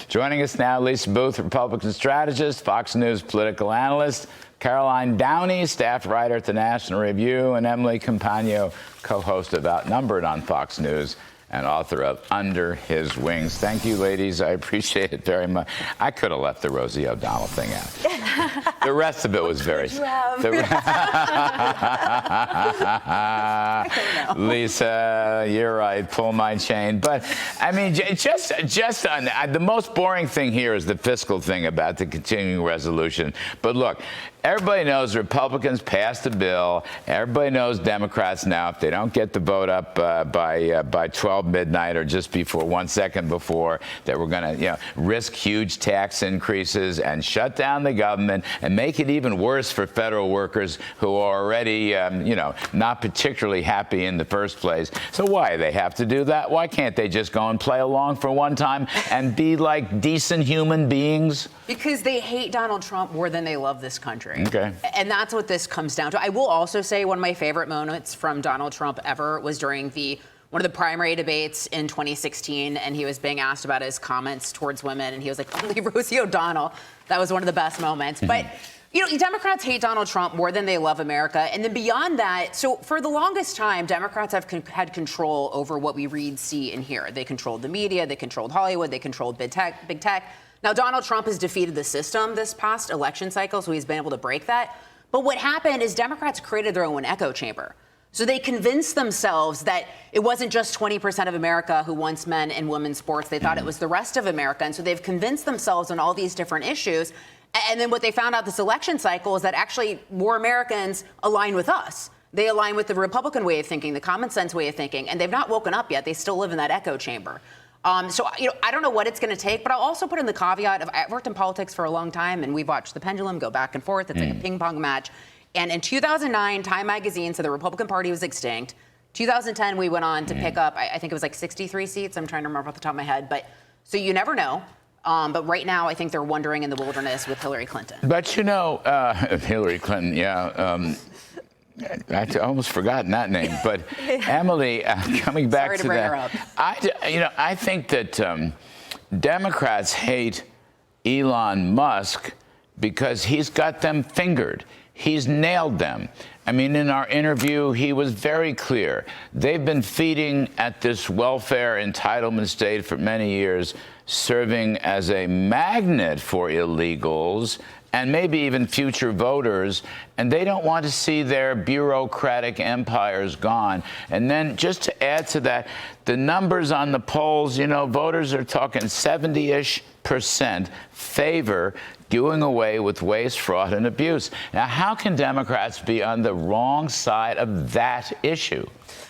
Joining us now, Lisa Boothe, Republican strategist, Fox News political analyst, Caroline Downey, staff writer at the National Review, and Emily Compagno, co-host of Outnumbered on Fox News and author of Under His Wings. Thank you, ladies. I appreciate it very much. I could have left the Rosie O'Donnell thing out. The rest of it was very... Lisa, you're right. Pull my chain. But, I mean, just on, the most boring thing here is the fiscal thing about the continuing resolution. But look, everybody knows Republicans passed the bill. Everybody knows Democrats now, if they don't get the vote up by 12 midnight or just before 1 second before, that we're going to, risk huge tax increases and shut down the government and make it even worse for federal workers who are already, not particularly happy in the first place. So why do they have to do that? Why can't they just go and play along for one time and be like decent human beings? Because they hate Donald Trump more than they love this country. Okay. And that's what this comes down to. I will also say one of my favorite moments from Donald Trump ever was during one of the primary debates in 2016, and he was being asked about his comments towards women, and he was like, only Rosie O'Donnell. That was one of the best moments. But, Democrats hate Donald Trump more than they love America. And then beyond that, so for the longest time, Democrats have had control over what we read, see, and hear. They controlled the media, they controlled Hollywood, they controlled big tech. Now, Donald Trump has defeated the system this past election cycle, so he's been able to break that. But what happened is Democrats created their own echo chamber. So they convinced themselves that it wasn't just 20% of America who wants men and women's sports. They thought it was the rest of America. And so they've convinced themselves on all these different issues. And then what they found out this election cycle is that actually more Americans align with us. They align with the Republican way of thinking, the common sense way of thinking. And they've not woken up yet. They still live in that echo chamber. So, I don't know what it's going to take, but I'll also put in the caveat of I've worked in politics for a long time, and we've watched the pendulum go back and forth. It's like a ping pong match. And in 2009, Time magazine said the Republican Party was extinct. 2010, we went on to pick up, I think it was like 63 seats. I'm trying to remember off the top of my head. But so you never know. But right now, I think they're wandering in the wilderness with Hillary Clinton. But, Hillary Clinton, yeah. I'd almost forgotten that name, but Emily, coming back to that, I think that Democrats hate Elon Musk because he's got them fingered. He's nailed them. I mean, in our interview, he was very clear. They've been feeding at this welfare entitlement state for many years, serving as a magnet for illegals and maybe even future voters, and they don't want to see their bureaucratic empires gone. And then just to add to that, the numbers on the polls, voters are talking 70-ish% favor doing away with waste, fraud, and abuse. Now, how can Democrats be on the wrong side of that issue?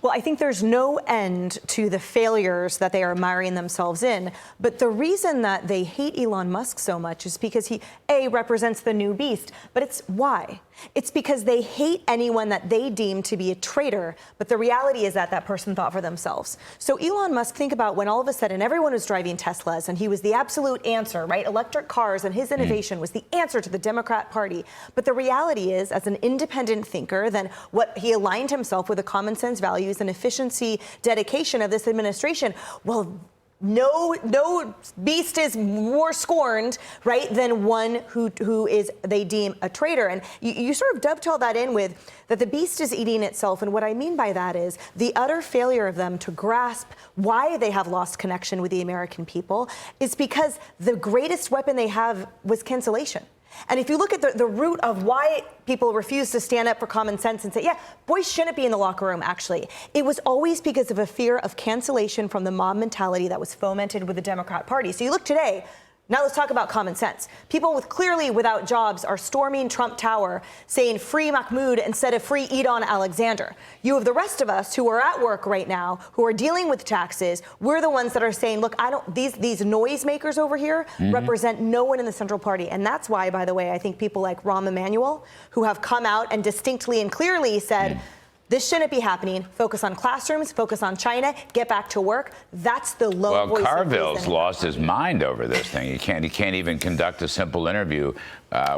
Well, I think there's no end to the failures that they are miring themselves in. But the reason that they hate Elon Musk so much is because he, A, represents the new beast. But it's why? It's because they hate anyone that they deem to be a traitor. But the reality is that that person thought for themselves. So Elon Musk, think about when all of a sudden everyone was driving Teslas and he was the absolute answer, right? Electric cars and his innovation was the answer to the Democrat Party. But the reality is, as an independent thinker, then what he aligned himself with the common sense values and efficiency dedication of this administration. Well, no beast is more scorned, right, than one who is they deem a traitor. And you sort of dovetail that in with that the beast is eating itself. And what I mean by that is the utter failure of them to grasp why they have lost connection with the American people is because the greatest weapon they have was cancellation. And if you look at the root of why people refuse to stand up for common sense and say, yeah, boys shouldn't be in the locker room, actually, it was always because of a fear of cancellation from the mob mentality that was fomented with the Democrat Party. So you look today. Now let's talk about common sense. People clearly without jobs are storming Trump Tower saying free Mahmoud instead of free Edon Alexander. You have the rest of us who are at work right now, who are dealing with taxes. We're the ones that are saying, look, these noisemakers over here represent no one in the Central Party. And that's why, by the way, I think people like Rahm Emanuel, who have come out and distinctly and clearly said, this shouldn't be happening. Focus on classrooms, focus on China, get back to work. That's the low voice. Well, Carville's lost his mind over this thing. He can't even conduct a simple interview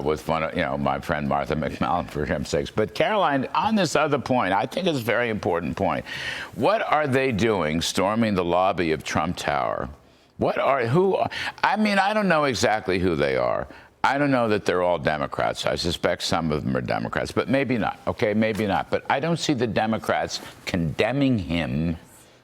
with one of, my friend Martha McMillan, for his sakes. But Caroline, on this other point, I think it's a very important point. What are they doing storming the lobby of Trump Tower I mean, I don't know exactly who they are. I don't know that they're all Democrats. I suspect some of them are Democrats, but maybe not. Okay, maybe not. But I don't see the Democrats condemning him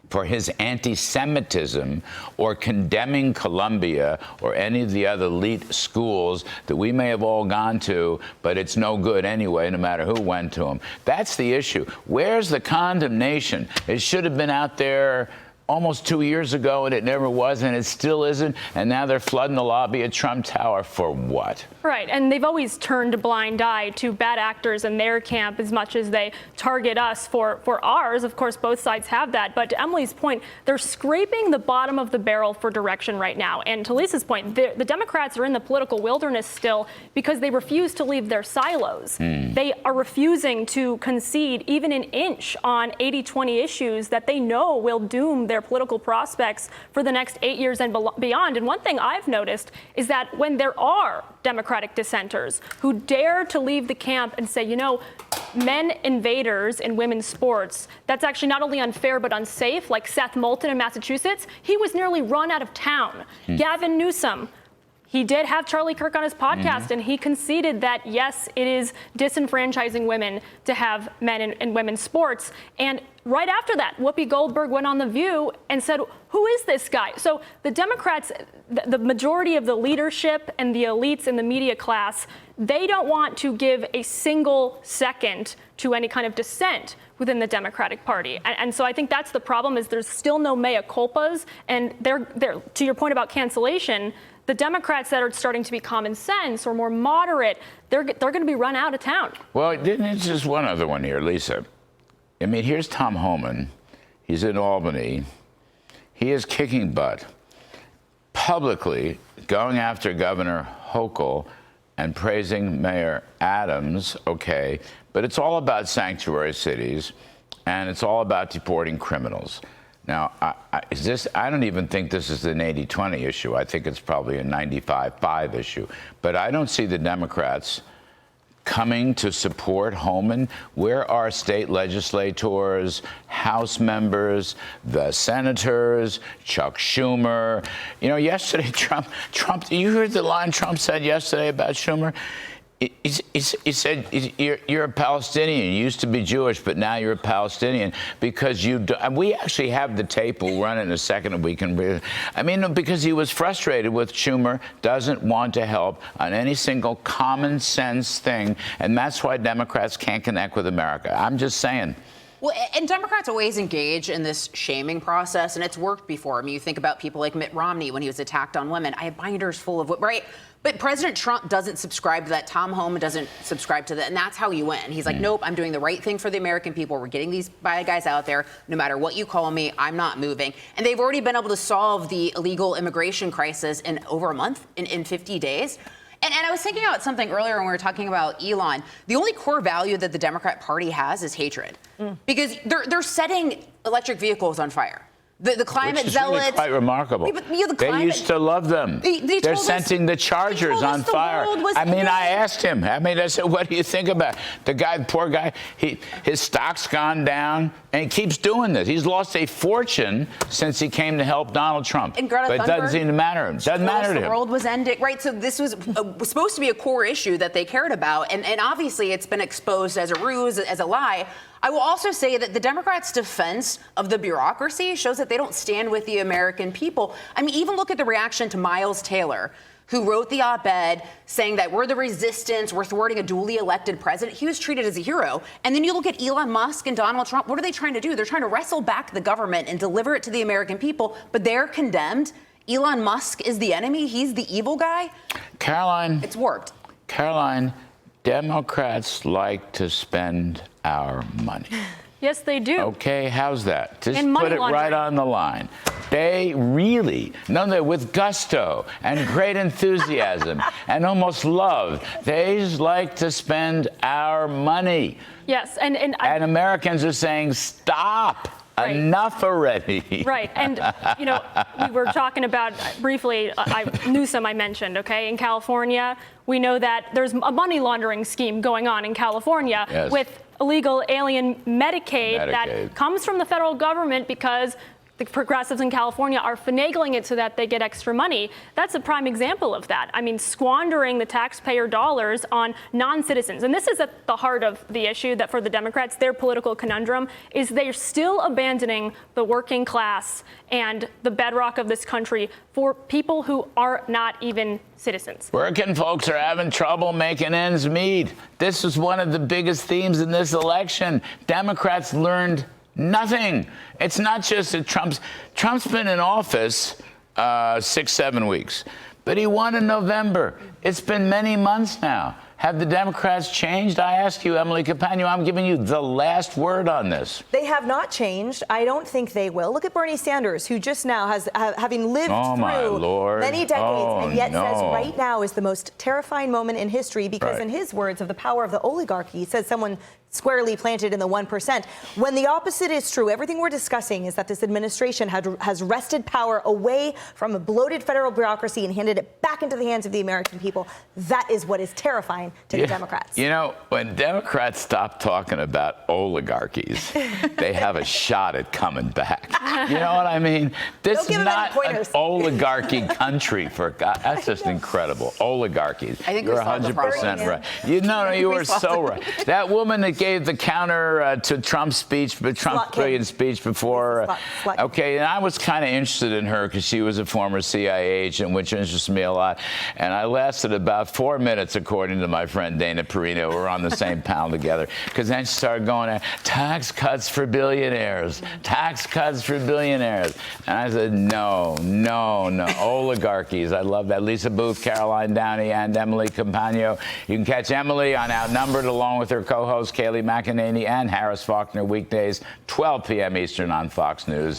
for his anti-Semitism or condemning Columbia or any of the other elite schools that we may have all gone to, but it's no good anyway, no matter who went to them. That's the issue. Where's the condemnation? It should have been out there almost 2 years ago, and it never was, and it still isn't. And now they're flooding the lobby at Trump Tower for what? Right, and they've always turned a blind eye to bad actors in their camp as much as they target us for ours. Of course, both sides have that. But to Emily's point, they're scraping the bottom of the barrel for direction right now. And to Lisa's point, the Democrats are in the political wilderness still because they refuse to leave their silos. They are refusing to concede even an inch on 80-20 issues that they know will doom their political prospects for the next 8 years and beyond. And one thing I've noticed is that when there are Democratic dissenters who dare to leave the camp and say, you know, men invaders in women's sports, that's actually not only unfair but unsafe, like Seth Moulton in Massachusetts, he was nearly run out of town. Gavin Newsom, he did have Charlie Kirk on his podcast, and he conceded that, yes, it is disenfranchising women to have men in women's sports. And right after that, Whoopi Goldberg went on The View and said, who is this guy? So the Democrats, the majority of the leadership and the elites in the media class, they don't want to give a single second to any kind of dissent within the Democratic Party. And so I think that's the problem, is there's still no mea culpas. And they're to your point about cancellation, the Democrats that are starting to be common sense or more moderate, they're going to be run out of town. Well, it's just one other one here, Lisa. I mean, here's Tom Homan. He's in Albany. He is kicking butt, publicly going after Governor Hochul and praising Mayor Adams, okay, but it's all about sanctuary cities, and it's all about deporting criminals. Now, I don't even think this is an 80-20 issue. I think it's probably a 95-5 issue. But I don't see the Democrats coming to support Homan. Where are state legislators, House members, the senators, Chuck Schumer? You know, yesterday, Trump, you heard the line Trump said yesterday about Schumer? He said, you're a Palestinian. You used to be Jewish, but now you're a Palestinian because you do. And we actually have the tape. We'll run it in a second and we can read it. I mean, because he was frustrated with Schumer, doesn't want to help on any single common sense thing. And that's why Democrats can't connect with America. I'm just saying. Well, and Democrats always engage in this shaming process, and it's worked before. I mean, you think about people like Mitt Romney when he was attacked on women. I have binders full of, right? But President Trump doesn't subscribe to that. Tom Homan doesn't subscribe to that. And that's how you win. He's like, nope, I'm doing the right thing for the American people. We're getting these bad guys out there. No matter what you call me, I'm not moving. And they've already been able to solve the illegal immigration crisis in over a month, in 50 days. And I was thinking about something earlier when we were talking about Elon. The only core value that the Democrat Party has is hatred. Because they're setting electric vehicles on fire. The climate zealots. Really quite remarkable. They used to love them. They're setting the Chargers on fire. I mean, I asked him. I mean, I said, what do you think about it? The guy, poor guy, his stock's gone down, and he keeps doing this. He's lost a fortune since he came to help Donald Trump. And Greta but it doesn't seem to matter to him. Doesn't matter to him. The world was ending. Right, so this was supposed to be a core issue that they cared about, and obviously it's been exposed as a ruse, as a lie. I will also say that the Democrats' defense of the bureaucracy shows that they don't stand with the American people. I mean, even look at the reaction to Miles Taylor, who wrote the op-ed saying that we're the resistance, we're thwarting a duly elected president. He was treated as a hero. And then you look at Elon Musk and Donald Trump. What are they trying to do? They're trying to wrestle back the government and deliver it to the American people, but they're condemned. Elon Musk is the enemy. He's the evil guy. Caroline. It's warped. Caroline, Democrats like to spend our money. Yes, they do. Okay, how's that? Just And money put it laundering. right on the line. They really, with gusto and great enthusiasm and almost love, they just like to spend our money. Yes, and Americans are saying, stop. Right. Enough already. Right. And, you know, we were talking about briefly, Newsom I mentioned, okay? In California, we know that there's a money laundering scheme going on in California with illegal alien Medicaid that comes from the federal government because the progressives in California are finagling it so that they get extra money. That's a prime example of that. I mean, squandering the taxpayer dollars on non-citizens. And this is at the heart of the issue that for the Democrats, their political conundrum is they're still abandoning the working class and the bedrock of this country for people who are not even citizens. Working folks are having trouble making ends meet. This was one of the biggest themes in this election. Democrats learned nothing. It's not just that Trump's been in office 6-7 weeks, but he won in November. It's been many months now. Have the Democrats changed? I ask you, Emily Compagno, I'm giving you the last word on this. They have not changed. I don't think they will. Look at Bernie Sanders, who just now has, having lived through many decades, and yet says right now is the most terrifying moment in history because, in his words, of the power of the oligarchy. He says someone squarely planted in the 1%. When the opposite is true, everything we're discussing is that this administration has wrested power away from a bloated federal bureaucracy and handed it back into the hands of the American people. That is what is terrifying to the Democrats. You know, when Democrats stop talking about oligarchies, they have a shot at coming back. You know what I mean? This is not an oligarchy country, for God. That's just incredible. Oligarchies. I think you're 100% right. You are so right. That woman that gave the counter to Trump's speech, Trump's brilliant speech before. Okay, and I was kind of interested in her because she was a former CIA agent, which interests me a lot. And I lasted about 4 minutes, according to my friend Dana Perino. We're on the same panel together. Because then she started going, tax cuts for billionaires, tax cuts for billionaires. And I said, no, oligarchies. I love that. Lisa Boothe, Caroline Downey, and Emily Compagno. You can catch Emily on Outnumbered along with her co-host Kayleigh McEnany and Harris Faulkner weekdays, 12 p.m. Eastern on Fox News.